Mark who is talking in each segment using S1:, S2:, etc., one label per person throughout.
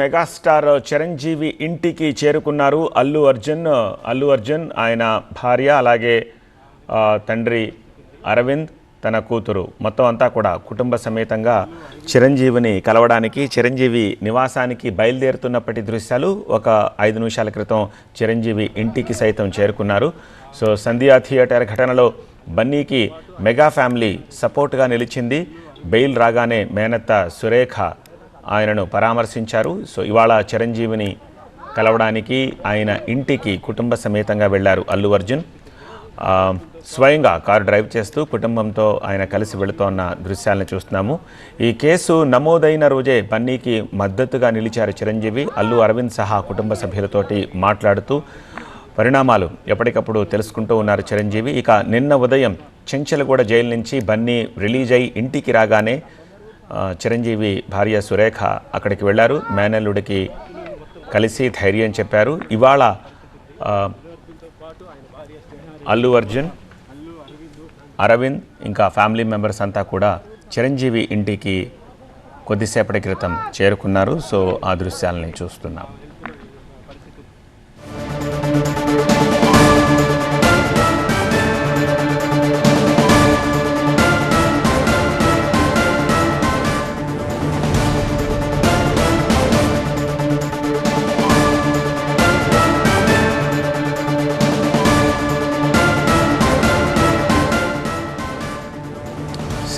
S1: Megastar Chiranjeevi ఇంటికి చేరుకున్నారు అల్లు అర్జున్ ఆయన భార్య అలాగే తండ్రి అరవింద్ తన కూతురు మొత్తం అంతా కూడా కుటుంబ సమేతంగా చిరంజీవిని కలవడానికి చిరంజీవి నివాసానికి బయలుదేరుతున్నప్పటి దృశ్యాలు ఒక 5 నిమిషాల క్రితం చిరంజీవి ఇంటికి సైతం చేరుకున్నారు. సో సంధ్యా థియేటర్ ఘటనలో బన్నీకి మెగా ఫ్యామిలీ సపోర్ట్గా నిలిచింది. బెయిల్ రాగానే మేనత్త సురేఖ ఆయనను పరామర్శించారు. సో ఇవాళ చిరంజీవిని కలవడానికి ఆయన ఇంటికి కుటుంబ సమేతంగా వెళ్లారు అల్లు అర్జున్. స్వయంగా కారు డ్రైవ్ చేస్తూ కుటుంబంతో ఆయన కలిసి వెళుతోన్న దృశ్యాలను చూస్తున్నాము. ఈ కేసు నమోదైన రోజే బన్నీకి మద్దతుగా నిలిచారు చిరంజీవి. అల్లు అరవింద్ సహా కుటుంబ సభ్యులతోటి మాట్లాడుతూ పరిణామాలు ఎప్పటికప్పుడు తెలుసుకుంటూ ఉన్నారు చిరంజీవి. ఇక నిన్న ఉదయం చెంచలగూడ జైలు నుంచి బన్నీ రిలీజ్ అయి ఇంటికి రాగానే చిరంజీవి భార్య సురేఖ అక్కడికి వెళ్లారు. మేనల్లుడికి కలిసి ధైర్యం చెప్పారు. ఇవాళ అల్లు అర్జున్, అరవింద్ ఇంకా ఫ్యామిలీ మెంబర్స్ అంతా కూడా చిరంజీవి ఇంటికి కొద్దిసేపటి క్రితం చేరుకున్నారు. సో ఆ దృశ్యాలని చూస్తున్నాం.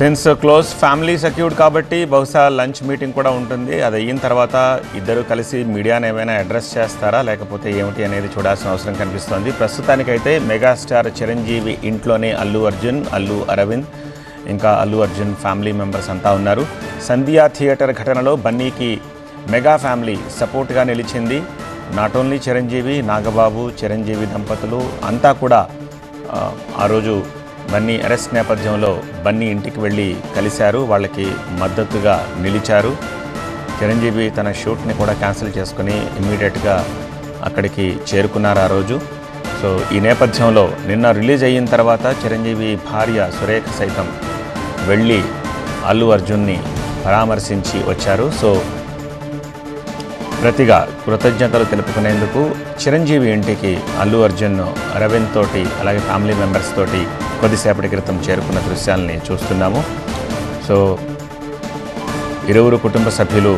S1: సిన్స్ క్లోజ్ ఫ్యామిలీ సెక్యూర్డ్ కాబట్టి బహుశా లంచ్ మీటింగ్ కూడా ఉంటుంది. అది అయిన తర్వాత ఇద్దరు కలిసి మీడియాను ఏమైనా అడ్రస్ చేస్తారా లేకపోతే ఏమిటి అనేది చూడాల్సిన అవసరం కనిపిస్తోంది. ప్రస్తుతానికైతే మెగాస్టార్ చిరంజీవి ఇంట్లోనే అల్లు అర్జున్, అల్లు అరవింద్ ఇంకా అల్లు అర్జున్ ఫ్యామిలీ మెంబర్స్ అంతా ఉన్నారు. సంధ్యా థియేటర్ ఘటనలో బన్నీకి మెగా ఫ్యామిలీ సపోర్ట్గా నిలిచింది. నాట్ ఓన్లీ చిరంజీవి, నాగబాబు, చిరంజీవి దంపతులు అంతా కూడా ఆ రోజు బన్నీ అరెస్ట్ నేపథ్యంలో బన్నీ ఇంటికి వెళ్ళి కలిశారు, వాళ్ళకి మద్దతుగా నిలిచారు. చిరంజీవి తన షూట్ని కూడా క్యాన్సిల్ చేసుకుని ఇమ్మీడియట్గా అక్కడికి చేరుకున్నారు ఆ రోజు. సో ఈ నేపథ్యంలో నిన్న రిలీజ్ అయిన తర్వాత చిరంజీవి భార్య సురేఖ సైతం వెళ్ళి అల్లు అర్జున్ని పరామర్శించి వచ్చారు. సో ప్రతిగా కృతజ్ఞతలు తెలుపుకునేందుకు చిరంజీవి ఇంటికి అల్లు అర్జున్ అరవింద్ తోటి అలాగే ఫ్యామిలీ మెంబర్స్ తోటి కొద్దిసేపటి క్రితం చేరుకున్న దృశ్యాలని చూస్తున్నాము. సో ఇరువురు కుటుంబ సభ్యులు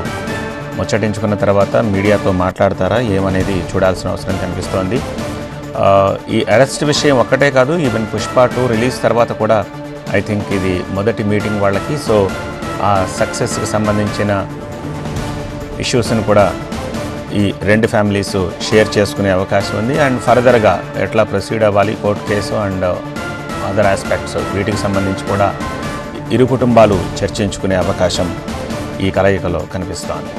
S1: ముచ్చటించుకున్న తర్వాత మీడియాతో మాట్లాడతారా ఏమనేది చూడాల్సిన అవసరం కనిపిస్తోంది. ఈ అరెస్ట్ విషయం ఒక్కటే కాదు, ఈవెన్ పుష్ప 2 రిలీజ్ తర్వాత కూడా ఐ థింక్ ఇది మొదటి మీటింగ్ వాళ్ళకి. సో ఆ సక్సెస్కి సంబంధించిన ఇష్యూస్ని కూడా ఈ రెండు ఫ్యామిలీస్ షేర్ చేసుకునే అవకాశం ఉంది. అండ్ ఫర్దర్గా ఎట్లా ప్రొసీడ్ అవ్వాలి, court case and other aspects వీటికి సంబంధించి కూడా ఇరు కుటుంబాలు చర్చించుకునే అవకాశం ఈ కలయికలో కనిపిస్తోంది.